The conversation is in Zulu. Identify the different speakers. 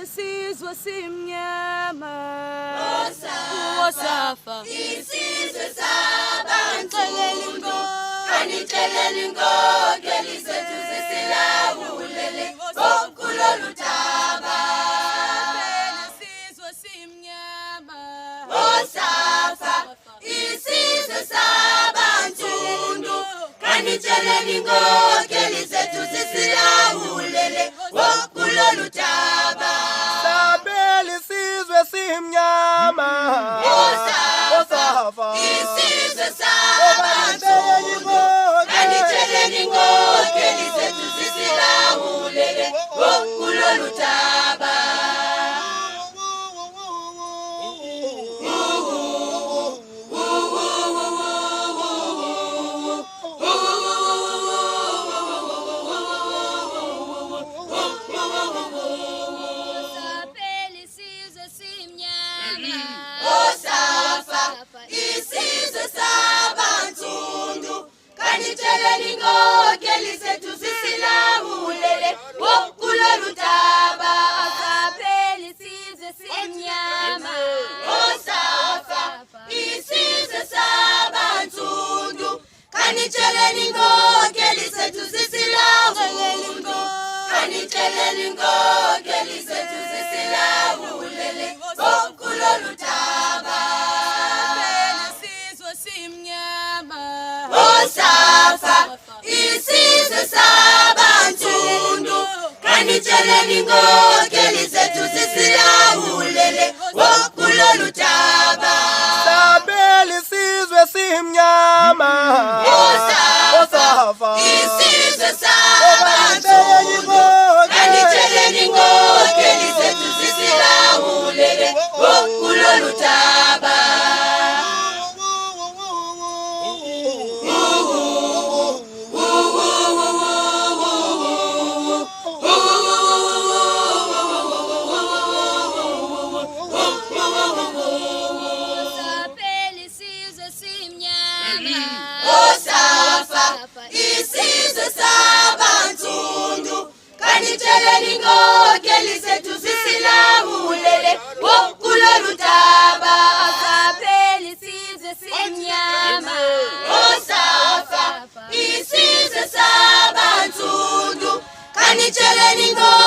Speaker 1: isizwe simnyama
Speaker 2: Wosafa
Speaker 3: isizwe sabantu
Speaker 2: kanixeleli inkokeli zethu zisilawulele kulolu daba.
Speaker 1: isizwe simnyama
Speaker 2: Wosafa isizwe sabantu kanixeleli inkokeli zethu zisilawulele kulolu daba.
Speaker 4: Sabeli isizwe simnyama Wosafa
Speaker 2: Isizwe sabantu kanixeleli inkokeli zethu zisilawulele kulolu daba.
Speaker 1: Sabeli isizwe simnyama
Speaker 2: Wosafa isizwe sabantu kanixeleli inkokeli zethu zisilawulele kulolu daba.
Speaker 1: Sabeli isizwe simnyama
Speaker 2: Wosafa isizwe sabantu kanixeleli inkokeli zethu zisilawulele kanixeleli inkokeli zethu zisilawulele kulolu daba.
Speaker 1: isizwe simnyama
Speaker 2: Wosafa isizwe sabantu kanixeleli inkokeli zethu zisilawulele kulolu daba.
Speaker 4: Sabeli isizwe simnyama Wosafa
Speaker 2: Isizwe sabantu kanixeleli inkokeli zethu zisilawulele kulolu daba.
Speaker 1: Sabeli isizwe simnyama
Speaker 2: Wosafa isizwe sabantu kanixeleli inkokeli zethu zisilawulele kulolu daba.
Speaker 1: Sabeli isizwe simnyama
Speaker 2: Wosafa isizwe sabantu kanixeleli inkokeli